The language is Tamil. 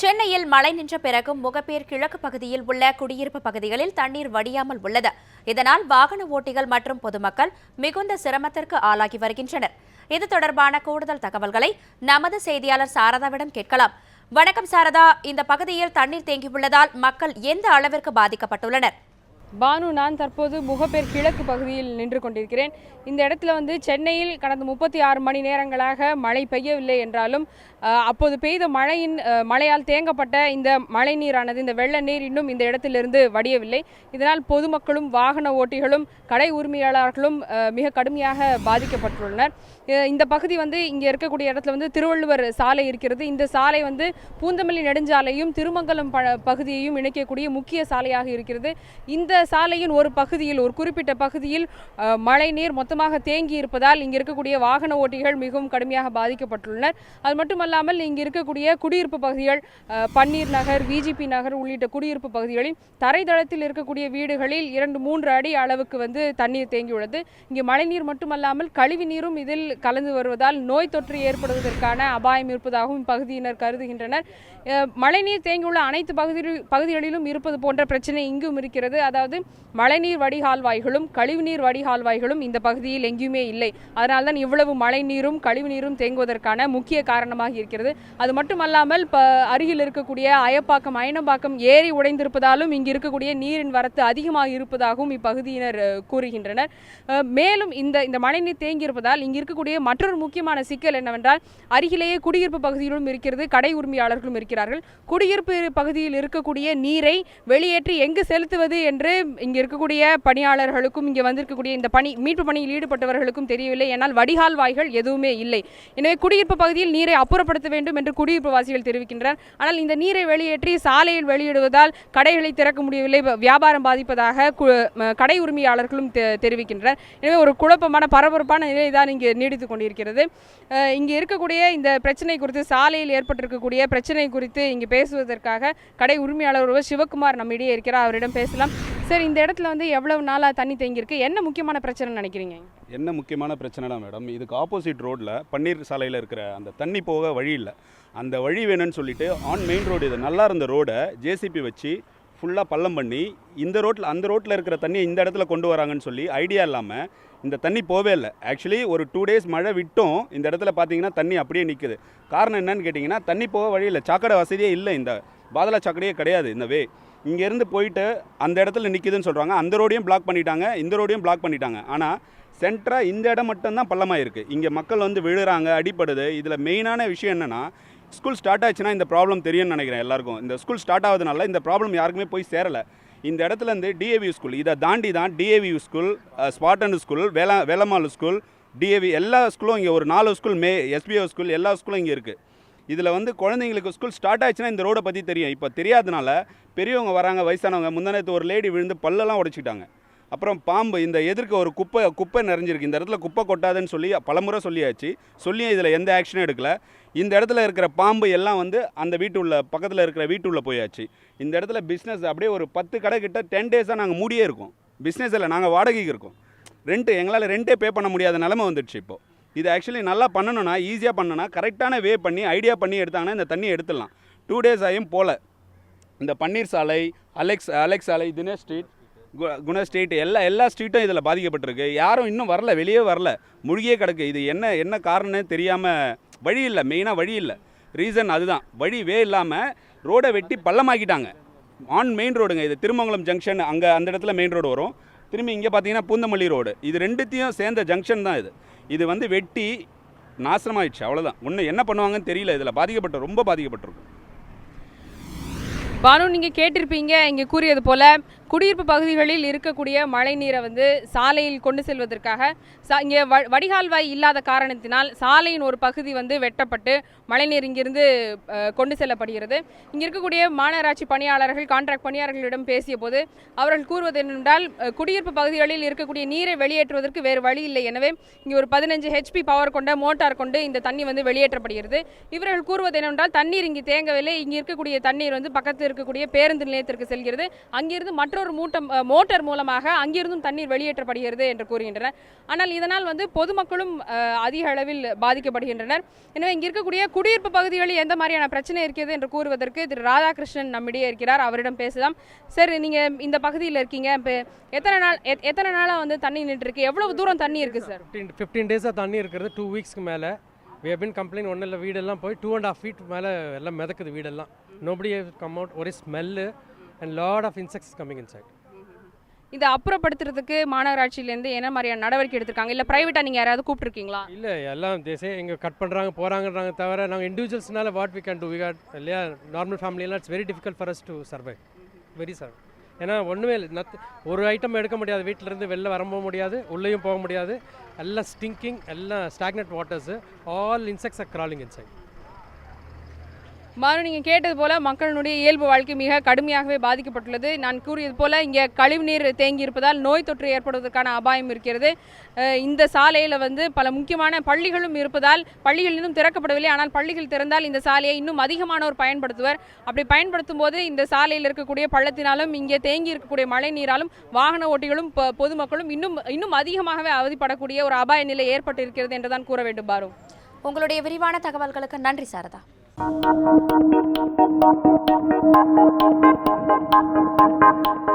சென்னையில் மழை நின்ற பிறகும் முகப்பேர் கிழக்கு பகுதியில் உள்ள குடியிருப்பு பகுதிகளில் தண்ணீர் வடியாமல் உள்ளது. இதனால் வாகன ஓட்டிகள் மற்றும் பொதுமக்கள் மிகுந்த சிரமத்திற்கு ஆளாகி வருகின்றனர். இது தொடர்பான கூடுதல் தகவல்களை நமது செய்தியாளர் சாரதாவிடம் கேட்கலாம். வணக்கம் சாரதா, இந்த பகுதியில் தண்ணீர் தேங்கியுள்ளதால் மக்கள் எந்த அளவிற்கு பாதிக்கப்பட்டுள்ளனர்? பானு, நான் தற்போது முகப்பேர் கிழக்கு பகுதியில் நின்று கொண்டிருக்கிறேன். இந்த இடத்துல சென்னையில் கடந்த 36 மணி நேரங்களாக மழை பெய்யவில்லை என்றாலும் அப்போது பெய்த மழையால் தேங்கப்பட்ட இந்த மழை நீரானது, இந்த வெள்ள நீர் இன்னும் இந்த இடத்திலிருந்து வடியவில்லை. இதனால் பொதுமக்களும் வாகன ஓட்டிகளும் கடை உரிமையாளர்களும் மிக கடுமையாக பாதிக்கப்பட்டுள்ளனர். இந்த பகுதி இங்கே இருக்கக்கூடிய இடத்துல திருவள்ளுவர் சாலை இருக்கிறது. இந்த சாலை பூந்தமல்லி நெடுஞ்சாலையும் திருமங்கலம் பகுதியையும் இணைக்கக்கூடிய முக்கிய சாலையாக இருக்கிறது. இந்த சாலையின் ஒரு பகுதியில், ஒரு குறிப்பிட்ட பகுதியில் மழை நீர் மொத்தமாக தேங்கி இருப்பதால் இங்கே இருக்கக்கூடிய வாகன ஓட்டிகள் மிகவும் கடுமையாக பாதிக்கப்பட்டுள்ளனர். அது மட்டுமல்லாமல் இங்கே இருக்கக்கூடிய குடியிருப்பு பகுதிகள், பன்னீர் நகர், விஜிபி நகர் உள்ளிட்ட குடியிருப்பு பகுதிகளில் தரைதளத்தில் இருக்கக்கூடிய வீடுகளில் 2-3 அடி அளவுக்கு தண்ணீர் தேங்கியுள்ளது. இங்கே மழைநீர் மட்டுமல்லாமல் கழிவு நீரும் இதில் கலந்து வருவதால் நோய் தொற்று ஏற்படுவதற்கான அபாயம் இருப்பதாகவும் இப்பகுதியினர் கருதுகின்றனர். மழைநீர் தேங்கியுள்ள அனைத்து பகுதிகளிலும் இருப்பது போன்ற பிரச்சனை இங்கும் இருக்கிறது. அதாவது மழைநீர் வடிகால்வாய்களும் கழிவுநீர் வடிகால்வாய்களும் இந்த பகுதியில் எங்கேயுமே இல்லை. அதனால்தான் இவ்வளவு மழை நீரும் கழிவு நீரும் தேங்குவதற்கான முக்கிய காரணமாக இருக்கிறது. அது மட்டுமல்லாமல் அருகில் இருக்கக்கூடிய அயப்பாக்கம், அயனம்பாக்கம் ஏரி உடைந்திருப்பதாலும் இங்கு இருக்கக்கூடிய நீரின் வரத்து அதிகமாக இருப்பதாகவும் இப்பகுதியினர் கூறுகின்றனர். மேலும் இந்த மழைநீர் தேங்கி இருப்பதால் இங்கு இருக்கக்கூடிய மற்றொரு முக்கியமான சிக்கல் என்னவென்றால், அருகிலேயே குடியிருப்பு பகுதியிலும் இருக்கிறது, கடை உரிமையாளர்களும் இருக்கிறார்கள். குடியிருப்பு பகுதியில் இருக்கக்கூடிய நீரை வெளியேற்றி எங்கு செலுத்துவது என்று இங்கே இருக்கக்கூடிய பணியாளர்களுக்கும் இங்கே வந்திருக்கக்கூடிய இந்த மீட்பு பணியில் ஈடுபட்டவர்களுக்கும் தெரியவில்லை. ஏனால் வடிகால் வாய்கள் எதுவுமே இல்லை. எனவே குடியிருப்பு பகுதியில் நீரை அப்புறப்படுத்த வேண்டும் என்று குடியிருப்பு வாசிகள் தெரிவிக்கின்றனர். ஆனால் இந்த நீரை வெளியேற்றி சாலையில் வெளியிடுவதால் கடைகளை திறக்க முடியவில்லை, வியாபாரம் பாதிப்பதாக கடை உரிமையாளர்களும் தெரிவிக்கின்றனர். எனவே ஒரு குழப்பமான பரபரப்பான நிலை தான் இங்கே நீடித்துக் கொண்டிருக்கிறது. இங்கே இருக்கக்கூடிய இந்த பிரச்சனை குறித்து, சாலையில் ஏற்பட்டிருக்கக்கூடிய பிரச்சனை குறித்து இங்கே பேசுவதற்காக கடை உரிமையாளர் ஒருவர் சிவகுமார் நம்மிடையே இருக்கிறார். அவரிடம் பேசலாம். சார், இந்த இடத்துல எவ்வளவு நாளாக தண்ணி தேங்கியிருக்கு, என்ன முக்கியமான பிரச்சனை நினைக்கிறீங்க? என்ன முக்கியமான பிரச்சனைனா மேடம், இதுக்கு ஆப்போசிட் ரோட்டில் பன்னீர் சாலையில் இருக்கிற அந்த தண்ணி போக வழி இல்லை. அந்த வழி வேணும்னு சொல்லிட்டு ஆன் மெயின் ரோடு, இது நல்லா இருந்த ரோடை ஜேசிபி வச்சு ஃபுல்லாக பள்ளம் பண்ணி அந்த ரோட்டில் இருக்கிற தண்ணியை இந்த இடத்துல கொண்டு வராங்கன்னு சொல்லி ஐடியா இல்லாமல் இந்த தண்ணி போவே இல்லை. ஆக்சுவலி ஒரு 2 days மழை விட்டும் இந்த இடத்துல பார்த்தீங்கன்னா தண்ணி அப்படியே நிற்குது. காரணம் என்னன்னு கேட்டிங்கன்னா, தண்ணி போக வழி இல்லை, சாக்கடை வசதியே இல்லை, இந்த பாதள சாக்கடையே கிடையாது. இந்த இங்கேருந்து போயிட்டு அந்த இடத்துல நிற்கிதுன்னு சொல்கிறாங்க. அந்த ரோடையும் பிளாக் பண்ணிட்டாங்க, இந்த ரோடையும் பிளாக் பண்ணிட்டாங்க. ஆனால் சென்டராக இந்த இடம் மட்டும்தான் பள்ளமாக இருக்குது. இங்கே மக்கள் விழுறாங்க, அடிப்படுது. இதில் மெயினான விஷயம் என்னென்னா, ஸ்கூல் ஸ்டார்ட் ஆச்சுன்னா இந்த ப்ராப்ளம் தெரியும்னு நினைக்கிறேன் எல்லாருக்கும். இந்த ஸ்கூல் ஸ்டார்ட் ஆகுதுனால இந்த ப்ராப்ளம் யாருக்குமே போய் சேரலை. இந்த இடத்துலேருந்து டிஏவி ஸ்கூல், இதை தாண்டி தான் DAV school, ஸ்பாட்டன் school, Velammal school, DAV எல்லா ஸ்கூலும் இங்கே ஒரு 4 ஸ்கூல், எஸ்பிஓ ஸ்கூல், எல்லா ஸ்கூலும் இங்கே இருக்குது. இதில் குழந்தைங்களுக்கு ஸ்கூல் ஸ்டார்ட் ஆச்சுன்னா இந்த ரோடை பற்றி தெரியும். இப்போ தெரியாதனால பெரியவங்க வராங்க, வயசானவங்க. முந்தானத்து ஒரு லேடி விழுந்து பல்லெல்லாம் உடைச்சிட்டாங்க. அப்புறம் பாம்பு, இந்த எதிர்க்க ஒரு குப்பை நிறைஞ்சிருக்கு. இந்த இடத்துல குப்பை கொட்டாதுன்னு சொல்லி பலமுறை சொல்லியும் இதில் எந்த ஆக்ஷனும் எடுக்கலை. இந்த இடத்துல இருக்கிற பாம்பு எல்லாம் அந்த பக்கத்தில் இருக்கிற வீட்டுள்ள போயாச்சு. இந்த இடத்துல பிஸ்னஸ் அப்படியே ஒரு 10 கடை கிட்ட 10 days நாங்கள் மூடியே இருக்கோம். பிஸ்னஸ் இல்லை, நாங்கள் வாடகைக்கு இருக்கோம். எங்களால் ரெண்டே பே பண்ண முடியாத நிலைமை வந்துடுச்சு. இப்போது இது ஆக்சுவலி நல்லா பண்ணணும்னா, ஈஸியாக பண்ணணும்னா, கரெக்டான வே பண்ணி ஐடியா பண்ணி எடுத்தாங்கன்னா இந்த தண்ணியை எடுத்துடலாம். 2 days ஆகியும் போல் இந்த பன்னீர் சாலை, அலெக்ஸ் சாலை, தினேஷ் ஸ்ட்ரீட், குண ஸ்ட்ரீட், எல்லா ஸ்ட்ரீட்டும் இதில் பாதிக்கப்பட்டிருக்கு. யாரும் இன்னும் வரல, வெளியே வரல, மூழ்கியே கிடக்கு. இது என்ன காரணம்னு தெரியாமல், வழி இல்லை, மெயினாக வழி இல்லை. ரீசன் அதுதான், வே இல்லாமல் ரோடை வெட்டி பள்ளமாக்கிட்டாங்க. ஆன் மெயின் ரோடுங்க இது, திருமங்கலம் ஜங்ஷன், அந்த இடத்துல மெயின் ரோடு வரும். திரும்பி இங்கே பார்த்தீங்கன்னா பூந்தமல்லி ரோடு, இது ரெண்டுத்தையும் சேர்ந்த ஜங்ஷன் தான் இது வெட்டி நாசமாயிடுச்சு. அவ்வளோதான். என்ன பண்ணுவாங்கன்னு தெரியல. இதில் ரொம்ப பாதிக்கப்பட்டிருக்கும். பானு, நீங்கள் கேட்டிருப்பீங்க இங்கே கூறியது போல் குடியிருப்பு பகுதிகளில் இருக்கக்கூடிய மழை நீரை சாலையில் கொண்டு செல்வதற்காக இங்கே வடிகால்வாய் இல்லாத காரணத்தினால் சாலையின் ஒரு பகுதி வெட்டப்பட்டு மழைநீர் இங்கிருந்து கொண்டு செல்லப்படுகிறது. இங்கே இருக்கக்கூடிய மாநகராட்சி பணியாளர்கள், கான்ட்ராக்ட் பணியாளர்களிடம் பேசிய போது அவர்கள் கூறுவது என்னென்றால், குடியிருப்பு பகுதிகளில் இருக்கக்கூடிய நீரை வெளியேற்றுவதற்கு வேறு வழி இல்லை. எனவே இங்கே ஒரு 15 HP பவர் கொண்ட மோட்டார் கொண்டு இந்த தண்ணி வெளியேற்றப்படுகிறது. இவர்கள் கூறுவது என்னவென்றால், தண்ணீர் இங்கே தேங்கவில்லை, இங்கே இருக்கக்கூடிய தண்ணீர் பக்கத்தில் இருக்கக்கூடிய பேருந்து நிலையத்திற்கு செல்கிறது, அங்கிருந்து மற்றொரு மோட்டார் மூலமாக அங்கிருந்தும் தண்ணீர் வெளியேற்றப்படுகிறது என்று கூறுகின்றனர். ஆனால் இதனால் வந்து பொதுமக்களும் அதிக அளவில் பாதிக்கப்படுகின்றனர். எனவே இங்கே இருக்கக்கூடிய குடியிருப்பு பகுதிகளில் எந்த மாதிரியான பிரச்சனை இருக்கிறது என்று கூறுவதற்கு திரு ராதாகிருஷ்ணன் நம்மிடையே இருக்கிறார். அவரிடம் பேசலாம். சார், நீங்கள் இந்த பகுதியில் இருக்கீங்க, இப்போ எத்தனை நாளாக வந்து தண்ணி நின்றுருக்கு, எவ்வளவு தூரம் தண்ணி இருக்குது சார்? 15 டேஸாக தண்ணி இருக்கிறது, 2 வீக்ஸ்க்கு மேலே. we have been complaining. ஒன்றும் இல்லை, வீடெல்லாம் போய் 2.5 feet மேலே எல்லாம் மிதக்குது வீடெல்லாம். nobody have come out. ஒரே smell and lot of insects coming inside. இதை அப்புறப்படுத்துறதுக்கு மாநகராட்சியிலேருந்து என்ன மாதிரியான நடவடிக்கை எடுத்திருக்காங்க? இல்லை ப்ரைவேட்டாக நீங்கள் யாராவது கூப்பிட்டுருக்கீங்களா? இல்லை, எல்லாம் தேசே இங்கே கட் பண்ணுறாங்க போகிறாங்கன்றாங்க தவிர நாங்கள் இண்டிவிஜுவல்ஸ்னால what we can do. We got இல்லையா, நார்மல் ஃபேமிலியெல்லாம் it's very difficult for us to survive. Very sir, ஏன்னா ஒன்றுமே இல்லை, ஒரு ஐட்டம் எடுக்க முடியாது, வீட்டிலேருந்து வெளில வரவும் முடியாது, உள்ளேயும் போக முடியாது. எல்லாம் ஸ்டிங்கிங், எல்லாம் stagnant waters, all insects are crawling inside. மாறு, நீங்கள் கேட்டது போல் மக்களினுடைய இயல்பு வாழ்க்கை மிக கடுமையாகவே பாதிக்கப்பட்டுள்ளது. நான் கூறியது போல் இங்கே கழிவுநீர் தேங்கி இருப்பதால் நோய் தொற்று ஏற்படுவதற்கான அபாயம் இருக்கிறது. இந்த சாலையில் வந்து பல முக்கியமான பள்ளிகளும் இருப்பதால் பள்ளிகள் இன்னும் திறக்கப்படவில்லை. ஆனால் பள்ளிகள் திறந்தால் இந்த சாலையை இன்னும் அதிகமானோர் பயன்படுத்துவர். அப்படி பயன்படுத்தும் போது இந்த சாலையில் இருக்கக்கூடிய பள்ளத்தினாலும் இங்கே தேங்கி இருக்கக்கூடிய மழை நீராலும் வாகன ஓட்டிகளும் பொதுமக்களும் இன்னும் அதிகமாகவே அவதிப்படக்கூடிய ஒரு அபாய நிலை ஏற்பட்டு இருக்கிறது என்றுதான் கூற வேண்டும். பாரு, உங்களுடைய விரிவான தகவல்களுக்கு நன்றி சாரதா. Thank you.